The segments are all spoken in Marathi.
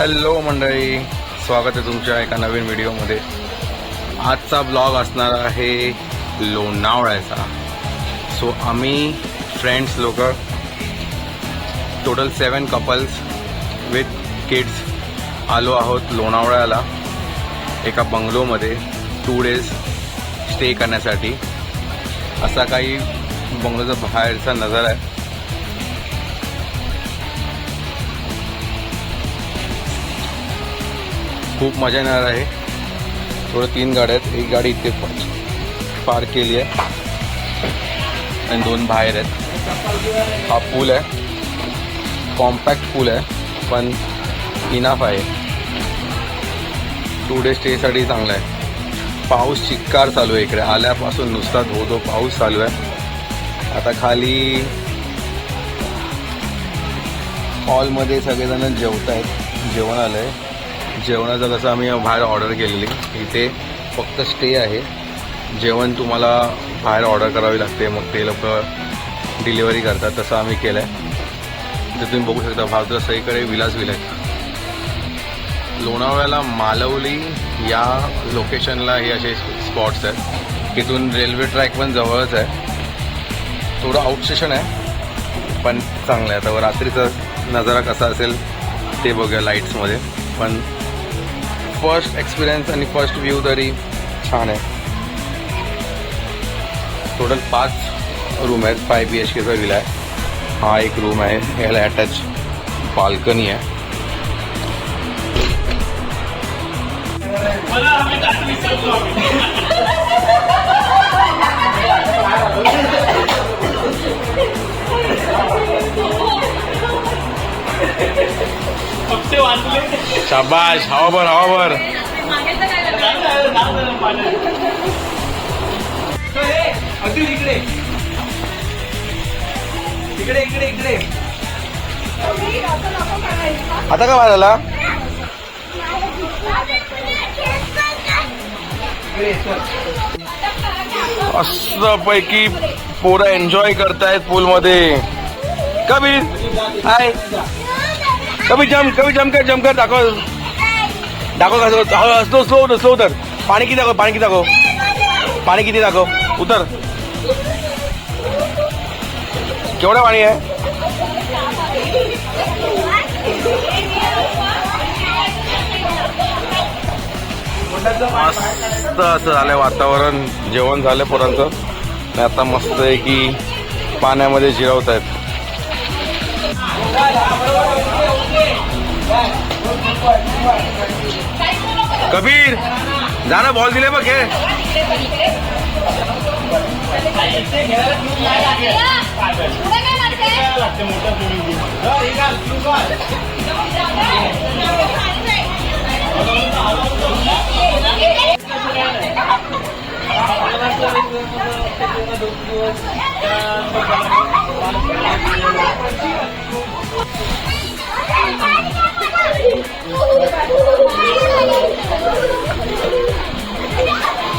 हॅलो मंडळी, स्वागत आहे तुमच्या एका नवीन व्हिडिओमध्ये। आजचा ब्लॉग असणार आहे लोणावळ्याचा। सो आम्ही फ्रेंड्स लोक टोटल 7 कपल्स विथ किड्स आलो आहोत लोणावळ्याला एका बंगलोमध्ये 2 डेज स्टे करण्यासाठी। असा काही बंगलोचा बाहेरचा नजारा आहे। खूप मजा येणार आहे। थोडं 3 गाड्या आहेत, एक गाडी इथे पार्क केली आहे आणि 2 बाहेर आहेत। हा पूल आहे, कॉम्पॅक्ट पूल आहे पण इनफ आहे। 2 डे स्टेसाठी चांगला आहे। पाऊस चिक्कार चालू आहे इकडे, आल्यापासून नुसता धो पाऊस चालू आहे। आता खाली हॉलमध्ये सगळेजण जेवत आहेत, जेवण आलं आहे। जेवणाचं कसं आम्ही बाहेर ऑर्डर केलेली, इथे फक्त स्टे आहे। जेवण तुम्हाला बाहेर ऑर्डर करावी लागते, मग ते लोक डिलिव्हरी करतात। तसं आम्ही केलं आहे। तर तुम्ही बघू शकता बाजूला सगळीकडे विलास आहेत। लोणावळ्याला मालवली या लोकेशनला हे असे स्पॉट्स आहेत। इथून रेल्वे ट्रॅक पण जवळच आहे। थोडं आउट स्टेशन आहे पण चांगलं आहे। आता रात्रीचा नजारा कसा असेल ते बघूया लाईट्समध्ये। पण फर्स्ट एक्सपिरियन्स आणि फर्स्ट व्ह्यू तरी छान आहे। टोटल 5 रूम आहेत, 5 BHKचा विला आहे। हा एक रूम आहे, ह्याला अटॅच बाल्कनी आहे। शाबाश, हवाभर हवाभर। आता का बाहेर आला? मस्त पैकी पोरं एन्जॉय करतायत पूल मध्ये। कबीर हाय, कभी जमकर दाखव स्लो उतर। पाणी किती दाखव उतर। केवढं पाणी आहे? मस्त असं झालंय वातावरण। जेवण झालं पोरांचं, आता मस्त आहे की पाण्यामध्ये जिरवत आहेत। कबीर जाना, बॉल दिले बघ हे।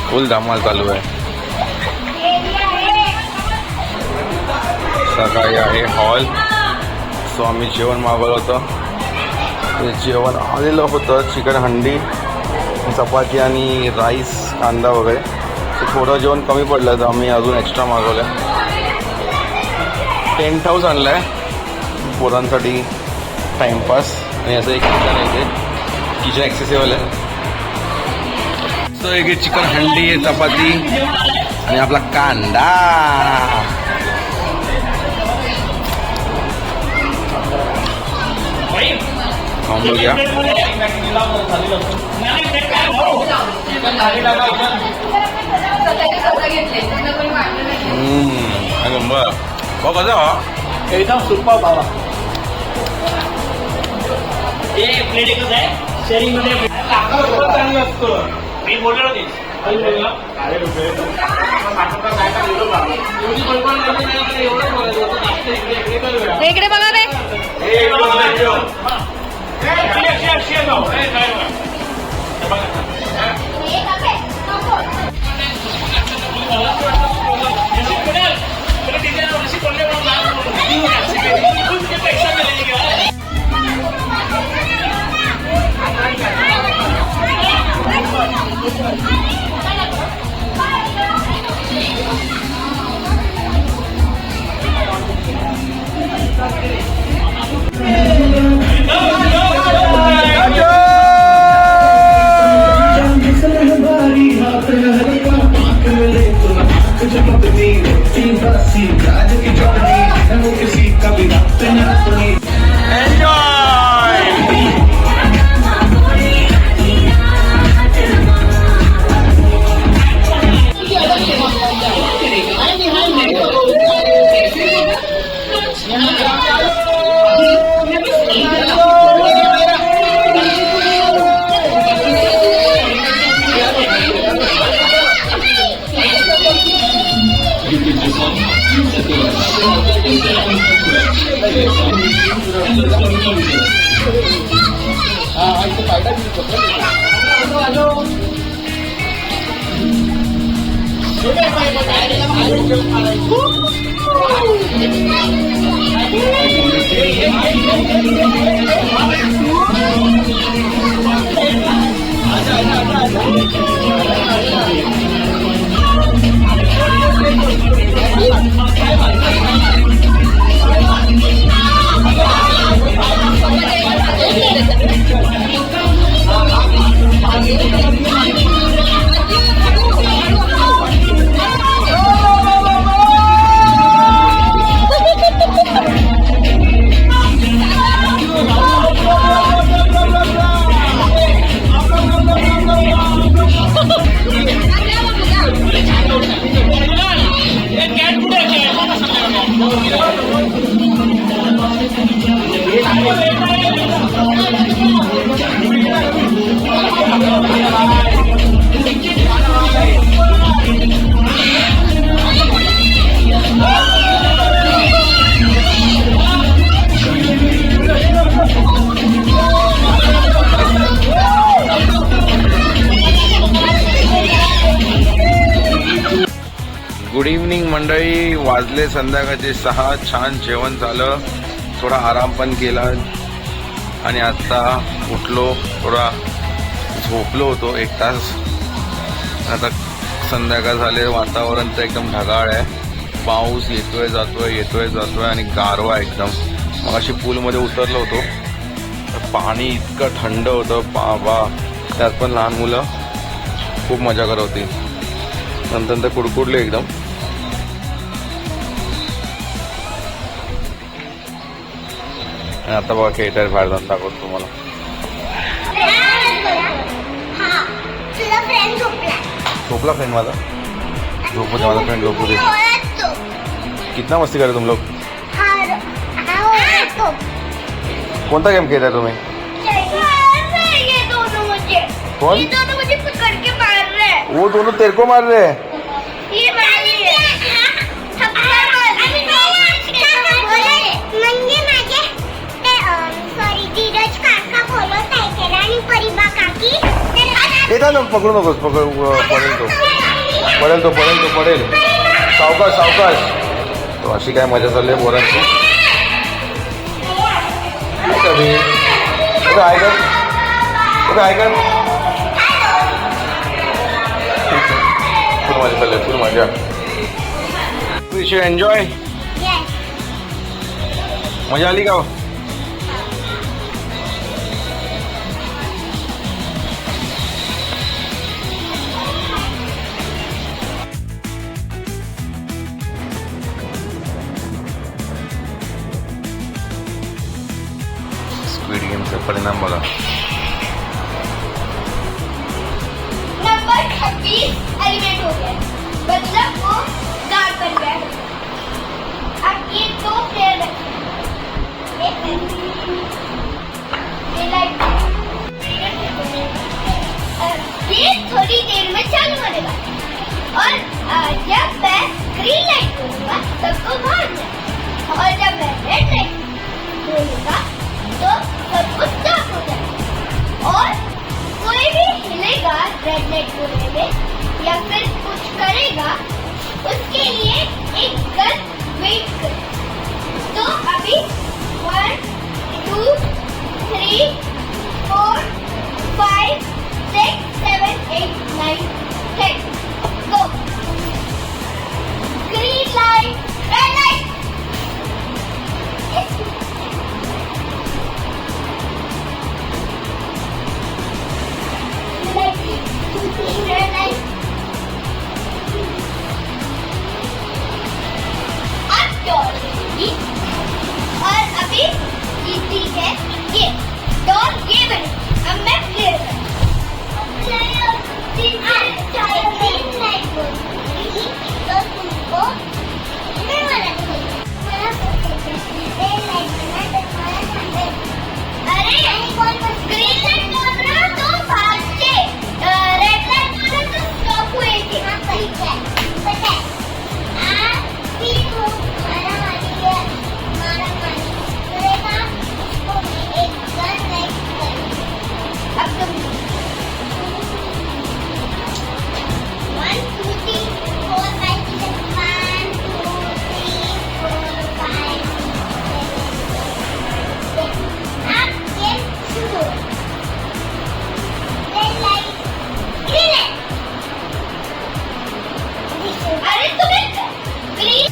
फुल धमाल चालू आहे। सकाळी आहे हॉल। सो आम्ही जेवण मागवलं होतं, ते जेवण आलेलं होतं। चिकन हंडी, चपाती आणि राईस, कांदा वगैरे। सो थोडं जेवण कमी पडलं तर आम्ही अजून एक्स्ट्रा मागवलं। टेंट हाऊस आणलं आहे पोरांसाठी टाइमपास, आणि असं एक किचन आहे, ते किचन ॲक्सेसिबल आहे। सो एक चिकन हंडी आहे, चपाती आणि आपला कांदा। खाऊन बघूया। भाऊ कसं एकदम सुपर बाबा। हे प्लेट एकच आहे, शेअरिंग मध्ये चांगलं असतं। मी बोललो होते इकडे बघा रे। गुड इव्हनिंग मंडळी. वाजले संध्याकाळचे 6. छान जेवण झालं, थोडा आराम पण केला आणि आता उठलो. थोडा झोपलो होतो 1 तास. आता संध्याकाळ झाले, वातावरण तर एकदम ढगाळ आहे. पाऊस येतोय जातोय आणि गारवा एकदम. मग अशी पूलमध्ये उतरलो होतो तर पाणी इतकं थंड होतं बाबा. त्यात पण लहान मुलं खूप मजा करत होती. नंतर कुडकुडले एकदम. आता बघा खेळताय बाहेर जाऊन दाखवतो तुम्हाला. झोपला फ्रेंड माझा. झोपू दे माझा फ्रेंड, झोपू दे. कितना मस्ती करे तुम लोग. कोणता गेम खेळताय तुम्ही. कौन? ये दोनों मुझे पकड़ के मार रहे हैं. वो दोनों तेरे को मार रहे हैं. ये मार रहे हैं. म्हणजे माझे सॉरी धीरज काका बोलत आहे त्याला आणि परिबा काकी. येता ना, पकडू नकोस. पडेल. सावकाश. तो अशी काय मजा चालली आहे पोरांची. ऐका फुल मजा चालली आहे, फुल मजा. We should enjoy. मजा आली का. स्क्विड गेमचा परिणाम बघा. नंबर 26 एलिमिनेट हो गया. मतलब वो गार्ड बन गया. अब ये 2 प्लेयर बचे. ये थोड़ी देर में चालू होगा और जब मैं ग्रीन लाइट बोलूंगा सबको भागना और जब मैं रेड लाइट बोलूंगा तो सबको स्टॉप हो जाएगा. और कोई भी हिलेगा रेड लाइट बोलने में या फिर कुछ करेगा उसके लिए एक गन वेट करे. तो अभी 1 2 3 4 5 6 7 8 9 10 go. Green light, red light. ये बने अब मैं क्लियर अरे ग्रीन लाइट बोल रहा तो भाग के रेड लाइट बोला तो स्टॉप हुए थे ठीक है पता है आज भी वो मारा मारी करेगा उसको मैं एक गन लाइट करूँ अब तुम 1 2 3 4 5 6 1 2 3 4 5 आप ये शुरू रेड लाइट ग्रीन लाइट अरे तुम्हें ग्रीन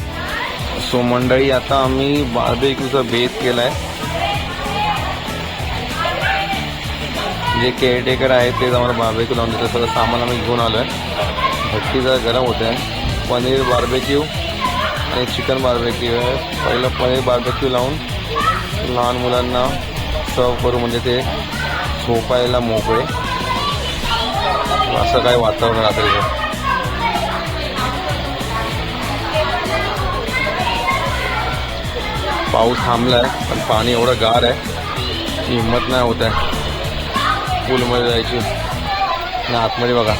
सो मंडळी आता आम्ही बार्बेक्यूचा बेस केलाय. जे केअरटेकर आहेत ते आम्हाला बार्बेक्यू लावून देतात. सगळं सामान आम्ही घेऊन आलोय. भट्टी जरा गरम होते आहे. पनीर बार्बेक्यू आणि चिकन बार्बेक्यू आहे. पहिलं पनीर बार्बेक्यू लावून लहान मुलांना सर्व करू म्हणजे ते झोपायला मोकळे. असं काय वातावरण रात्रीचं. पाऊस थांबलाय पण पाणी एवढं गार आहे की हिंमत नाही होत आहे पूलमध्ये जायची. आणि आतमध्ये बघा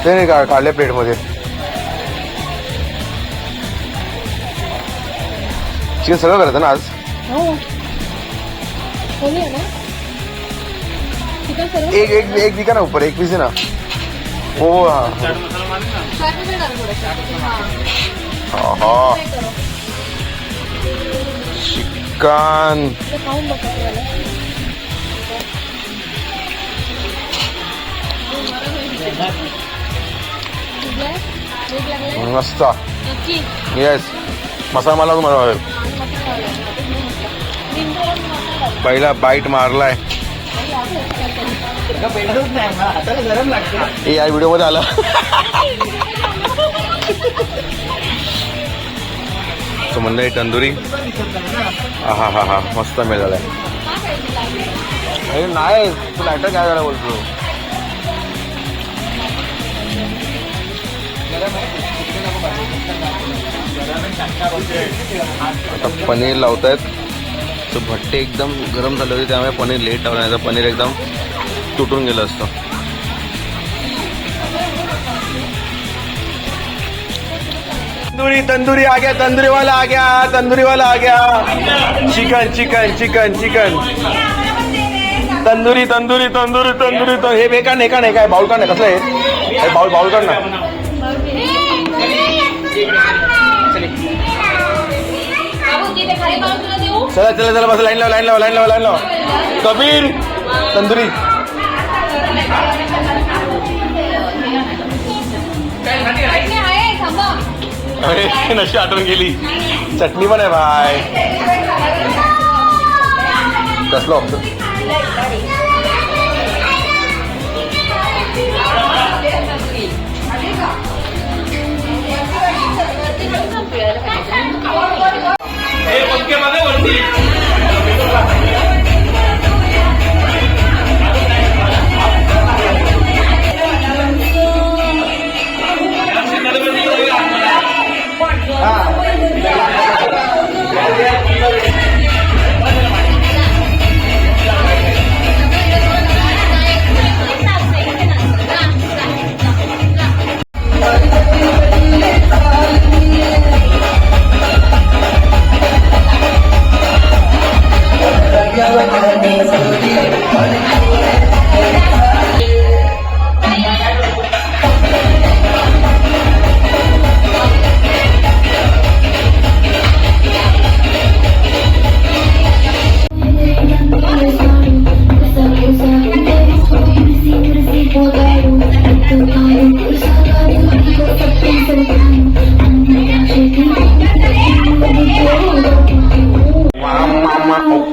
ते नाही का काढले प्लेटमध्ये. चिकन सगळं करायचं ना आज. एक एक एक दिखा ना ऊपर एक पीस है ना वो. हाँ चिकन मस्त. येस मसाला मला तुम्हाला पहिला बाईट मारलाय. हे या व्हिडिओ मध्ये आला. तो मंडळी तंदुरी हा हा हा मस्त मिळालाय. अरे नाही तू लायटर काय झाला बोलतो. आता पनीर लावतायत. तो भट्टे एकदम गरम झाले होते त्यामुळे पनीर लेट लावलं नाही तर पनीर एकदम तुटून गेलं असतं. तंदूरी तंदूरी आ गया. तंदूरी वाला आ गया. तंदूरी वाला आ गया. Chicken chicken chicken chicken tandoori tandoori tandoori tandoori. हे बेकार नाही का नाही काय बाउल काढ ना कसं आहे बाउल बाउल काढ ना. चला चला चला बस लाईन लावा लाईन लावा लाईन लावा लाईन लावा. कबीर तंदुरी अरे नशी आठवण गेली. चटणी पण आहे भाय. कसलं ऑप्शन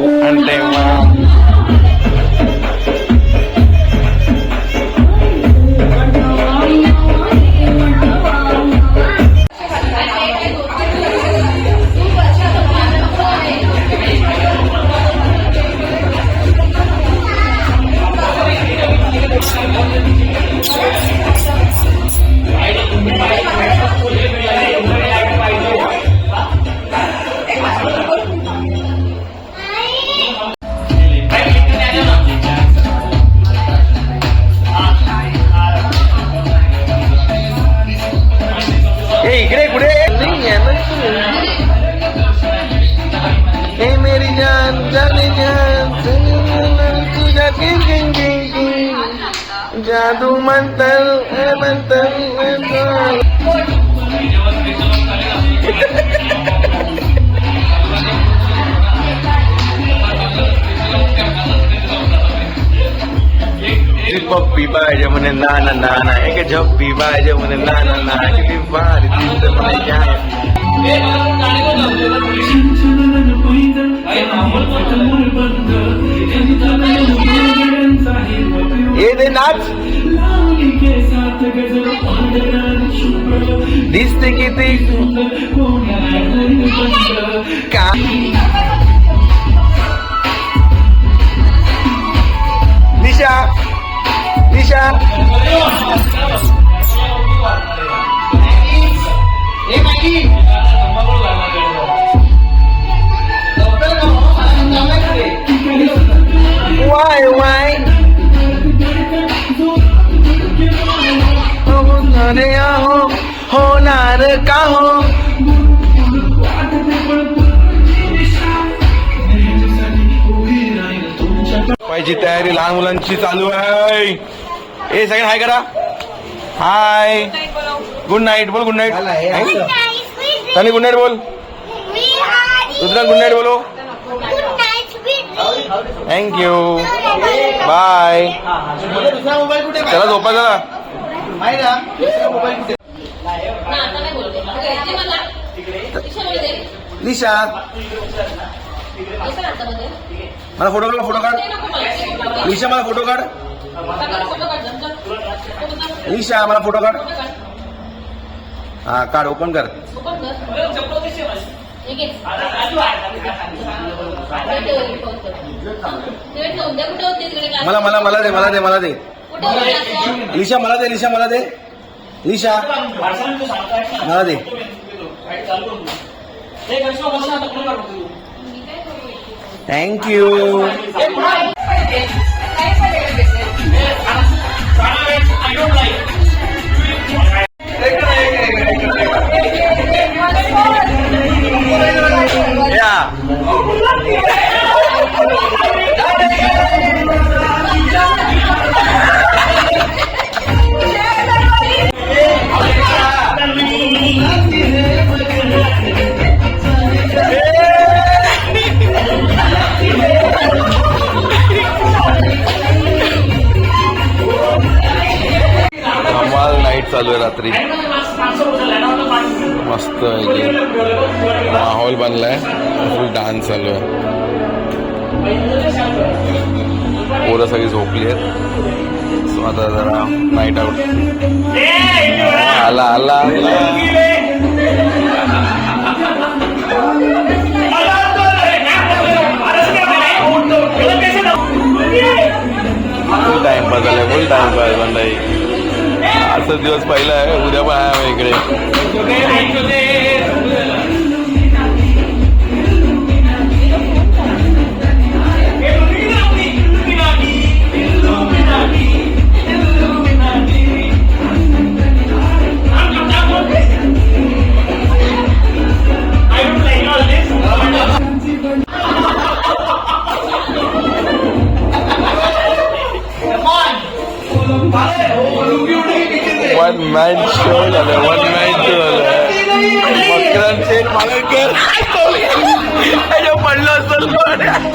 आणि तेव्हा ए इकडे कुठे नाही आहे ना. ए मेरी जान जाने जान तुझ्या किंग किंग किंग किंग जादू मंतर मंतर पप्पी पाहिजे म्हणे नाना नाना एक झप्पी पाहिजे म्हणे नाना नाना किती भारी दिसतं म्हणे काय ये दे नाच दिसते किती का निशा निशा वाय वाय होणारे आहो होणार का हो पाहिजे तयारी लहान मुलांची चालू आहे. ए सगळं हाय करा. हाय गुड नाईट बोल. गुड नाईट तनी गुड नाईट बोल. रुद्रा गुड नाईट बोलो. Thank you bye. चला झोपा चला. निशा मला फोटो काढ. फोटो काढ निशा. मला फोटो काढ निशा. मला फोटो काढ. हा काढ. ओपन कर. मला मला मला दे. मला दे. मला दे. लिशा मला दे. लिशा मला दे. लिशा मला दे. थँक्यू. चालू आहे रात्री मस्त माहोल बनलाय. फुल डान्स चालू आहे. पोरं सगळी झोपली आहेत. सो आता जरा नाईट आउट. आला आला फुल टाइमपास झालाय. फुल टाइमपास बनलाय. आजचा दिवस पहिला आहे. उद्या पण आहे इकडे. वन मॅन शो झालं. वन मॅन शो झालं. मकरांचे मालकर पडलं असेल पण